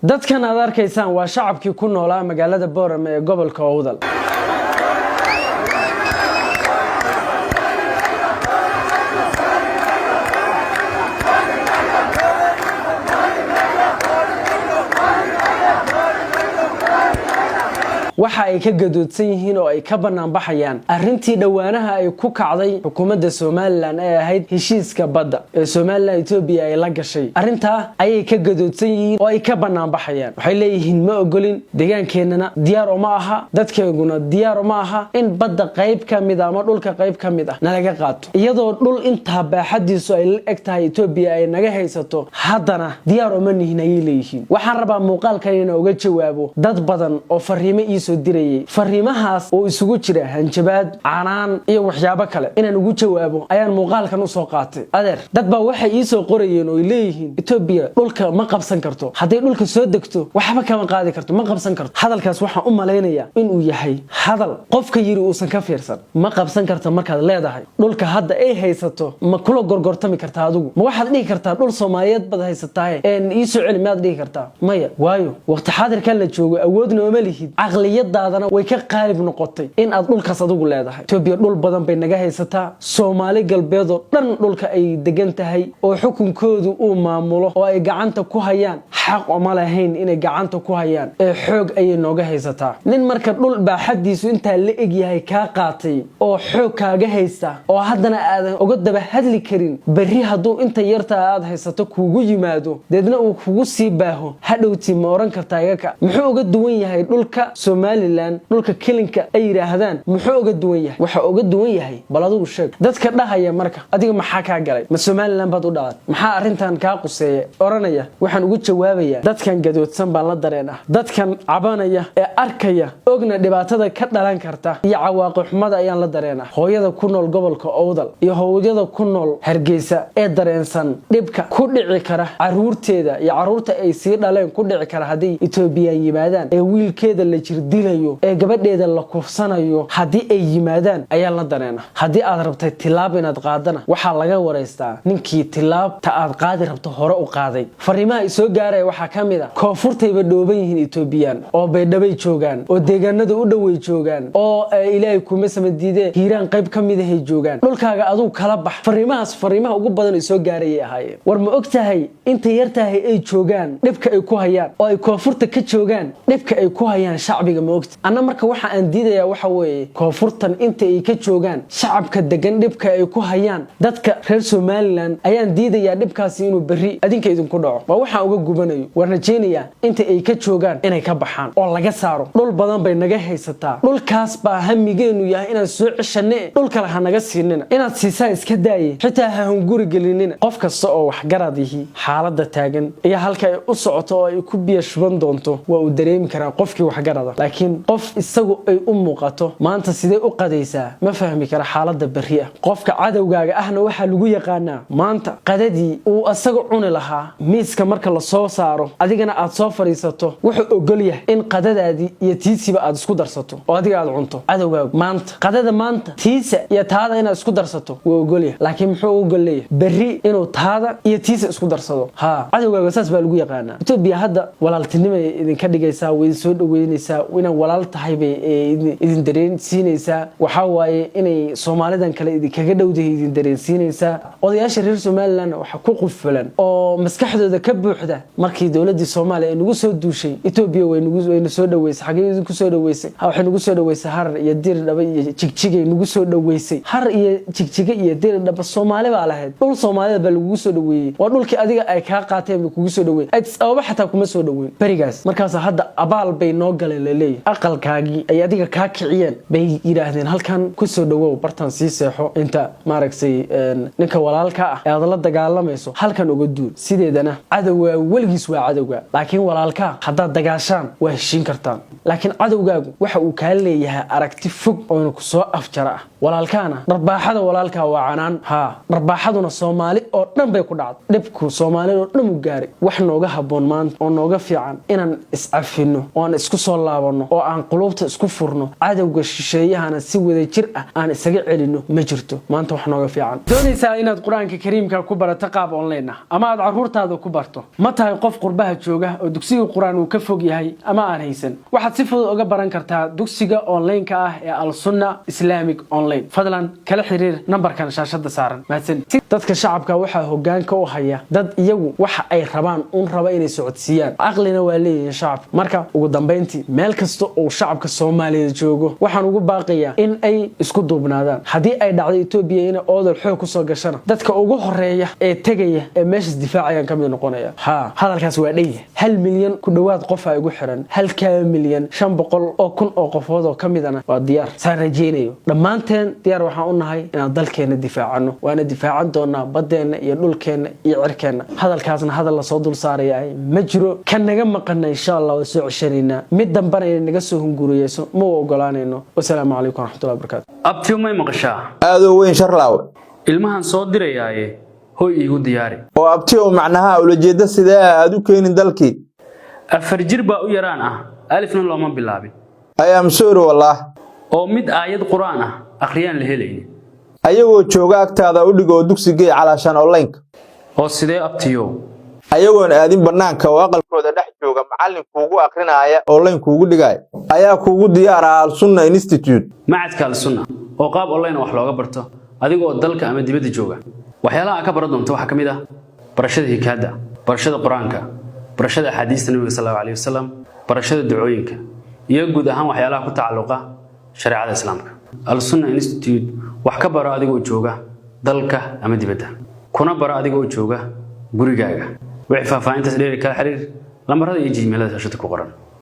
dadkan aad arkaysaan waa shacabkii ku noolaa magaalada Boorame ee gobolka Awdal. waxa ay ka gadoodsan yihiin oo ay ka banaan baxayaan arrintii dhawaanaha ay ku kacday xukuumadda Soomaaliland ee ahayd heshiiska badda ee Soomaaliland Itoobiya ay la gashay arrinta ayay ka gadoodsan yihiin oo ay ka banaan baxayaan waxay leeyihiin ma ogolin deegaankeenana diyaar uma aha dadkeeguna diyaar uma aha in badda qayb ka mid ama dhulka qayb ka mid ah nalaga qaato iyadoo dhul inta baaxadiisu ay la egtahay Itoobiya ay naga haysato haddana diyaar uma nihin ay leeyihiin waxaan rabaa muuqaalkan inaan uga jawaabo dad badan oo fariimo dirayay fariimahaas oo isugu jira hanjabaad canaan iyo waxyaabo kale inaan ugu jawaabo ayaan muuqaalkan u soo qaatay adeer dad baa waxay ii soo qorayeen oo leeyihiin Itoobiya dhulka ma qabsan karto haddii dhulka soo degto waxba kama qaadi karto ma qabsan karto hadalkaas waxaan u maleynayaa inuu yahay hadal qofka yiri uusan ka fiirsan ma qabsan karto markaad leedahay dhulka hadda ay haysato ma kula gorgortami kartaa adigu ma waxaad dhigi kartaa dhul Soomaaliyeed bad haysataa ii soo celi maad dhigi kartaa maya waayo waqti xaadirkan la joogo awoodna uma lihid aqliyadaadana way ka qaalib noqotay in aad dhulkaas adigu leedahay Itoobiya dhul badan bay naga haysataa Soomaali galbeed oo dhan dhulka ay degan tahay oo xukunkoodu uu maamulo oo ay gacanta ku hayaan xaq uma lahayn inay gacanta ku hayaan ee xoog ay nooga haysataa nin marka dhul baaxadiisu inta la eg yahay ka qaatay oo xoog kaaga haysta oo haddana aadan uga daba hadli karin bari haduu inta yarta aad haysato kuugu yimaado deedna uu kugu sii baaho hadhowti ma oran kartaa iga muxuu uga duwan yahay dhulka Soomaaliland dhulka kilinka ay yiraahdaan muxuu uga duwan yahay waxa uga duwan yahay bal adigu sheeg dadka dhahaya marka adiga maxaa ka galay ma Soomaaliland baad u dhaad maxaa arintan ka quseeyay oranaya waxaan ugu jawaabayaa dadkan gadoodsan baan la dareenaa dadkan cabanaya ee arkaya ogna dhibaatada ka dhalan karta iyo cawaaqib xumada ayaan la dareenaa hooyada ku nool gobolka Awdal iyo hooyada ku nool Hargeysa ee dareensan dhibka ku dhici kara caruurteeda iyo caruurta ay sii dhaleen ku dhici kara hadii Itoobiya yimaadaan ee wiilkeeda la jir dilayo ee gabadheeda la kufsanayo hadii ay yimaadaan ayaa la dareena hadii aad rabtay tilaab inaad qaadana waxa laga wareystaa ninkii tilaabta aad qaadi rabto hore u qaaday fariimaha soo gaaray waxa kamid ah koonfurtayba dhooban yihiin Itoobiyan oo baydhabay joogan oo deegaanada u dhaw joogan oo Ilaahay kuma samadiide hiiraan qayb kamid ah joogan dhulkaaga aduu kala bax fariimaha ugu badan soo gaaray ahaayeen war ma ogtahay inta yartahay ay joogan dhibka ay ku hayaan oo ay koonfurta ka joogan dhibka ay ku hayaan shacbiga ma ogta ana marka waxa aan diidayaa waxa weeye koonfurtan inta ay ka joogan shacabka degan dhibka ay ku hayaan dadka reer Soomaaliland ayaan diidayaa dhibkaasi inuu bari adinka idinku dhaco waa waxa uga gubanayo warnajeynaya inta ay ka joogan inay ka baxaan oo laga saaro dhul badan bay naga haysataa dhulkaas baa hamigeenu yahay inaan soo ceshanay dhul kale ha naga siinina inaad siisaa iska daayay xitaa ha hunguri gelinina qof kasta oo wax garadihi xaaladda taagan iyo halka ay u socoto oo ay ku biyo shuban doonto waa uu dareemi karaa qofkii wax garada laakiin qof isagu ay u muuqato maanta sidee u qadaysaa ma fahmi kara xaaladda bari ah qofka cadawgaaga ahna waxa lagu yaqaanaa maanta qadadii uu asaga cuni lahaa miiska marka la soo saaro adigana aad soo fariisato wuxuu ogol yahay in qadadaadii iyo tiisiba aad isku darsato oo adiga aad cunto cadawgaaga maanta qadada maanta tiisa iyo taada inaad isku darsato waa ogol yahay laakiin muxuu ogol leeyahay bari inuu taada iyo tiisa isku darsado cadawgaaga saas baa lagu yaqaanaa Itoobiya hadda walaaltinimo idinka dhigaysaa way soo dhaweynaysaa inaan walaal tahay bay idin dareensiinaysaa waxa waaye inay Soomaalidan kale idinkaga dhowdahay idin dareensiinaysaa odayaasha reer Soomaaliland waxa ku qufulan oo maskaxdooda ka buuxda markii dawladda Soomaaliya nagu soo duushay Itoobiya way nagu soo dhaweysay xagee idinku soo dhaweysay waxa nagu soo dhaweysay har iyo dir dhaba iyo jigjigay nagu soo dhaweysay har iyo jigjiga iyo dir dhaba Soomaali baa lahayd dhul Soomaaliyeed baa lagu soo dhaweeyay waa dhulkii adiga ay ka qaateen kugu soo dhaweeyay ay sabab xataa kuma soo dhaweyn barigaas markaas hadda abaal bay noo galeen leeyahay aqalkaagi ay adiga ka kiciyeen bay yiraahdeen halkan ku soo dhawow bartan sii seexo inta maaragtay ninka walaalka ah ee aad la dagaalamayso halkan uga duul sideedana cadawga waligiis waa cadawga laakiin walaalka hadda dagaashaan waa heshiin kartaan laakiin cadawgaagu waxa uu ka leeyahay aragti fog oo ku soo afjara walaalkaana darbaaxada walaalka waa canaan darbaaxaduna Soomaali oo dhan bay ku dhacday dhibku Soomaali oo dhan u gaaray wax nooga haboon maanta oo nooga fiican inaan iscafino oo aan isku soo laabano oo aan qulubta isku furno cadawga shisheeyahana si wada jir ah aan isaga celino ma jirto maanta wax nooga fiican doonaysaa inaad Quraanka Kariimka ku barato qaab online ama aad caruurtaada ku barto ma tahay qof qof qurbaha jooga oo dugsiga quraan uu ka fog yahay ama aan haysan waxaad si fudud uga baran kartaa dugsiga online-ka ah ee Al Sunna Islamic Online fadlan kala xiriir nambarkan shaashada saaran mahadsan dadka shacabka waxa hoggaanka u haya dad iyagu waxa ay rabaan raba inay socodsiiyaan aqlina waa leeyahay shacab marka ugu dambeyntii meel kasta oo shacabka Soomaaliyeed joogo waxaan ugu baaqayaa in ay isku duubnaadaan hadii ay dhacdo Itoobiya in oodal xoog ku soo gashana dadka ugu horeeya ee tagaya ee meesha difaacayaan ka mid noqonaya hadalkaas waa dheeyay 1 milyan ku dhawaad qof ay ugu xiran 1 milyan 500 oo kun oo qofood oo kamidana waa diyaar saan rajeynayo dhamaanteen diyaar waxaan u nahay inaan dalkeena difaacano waana difaacan doonaa badeena iyo dhulkeena iyo cirkeena hadalkaasna hadal la soo dul saarayay ma jiro kan naga maqan insha Allah oo soo ceshanina mid damban ay naga soo hunguriyayso ma ogolaanayno wassalaamu calaykum waraxmatullaahi wabarakaatu abtiyo may maqashaa aad u weyn sharlaaw ilmahan soo dirayaaye hoy igu diyaari oo abtiyo macnaha ulajeeda sidee aad u keenin dalkii afar jir baa u yaraan ah alifna looma bilaabin I am sorry wallah oo mid aayad quraan ah akhriyaan la helaynin ayagoo jooga agtaada u dhigo dugsiga calaashan online oo sidee abtiyo ayagoon aadin banaanka oo aqalkooda dhex jooga macallin kuugu akhrinaya online kuugu dhigay ayaa kuugu diyaar ah Al Sunna Institute macadka Al Sunna oo qaab online wax looga barto adigoo dalka ama dibadda jooga waxyaalaha ka baran doonto waxa kamid ah barashada hikaada barashada quraanka barashada axaadiista nabiga sallallahu alayhi wasallam barashada ducooyinka iyo guud ahaan waxyaalaha ku tacalluqa shariicada islaamka Al Sunna Institute wax ka baro adigoo jooga dalka ama dibadda kuna baro adigoo jooga gurigaaga wixii faafahintaas dheeri kala xiriir lambarada iyo Gmail-da shashada ku qoran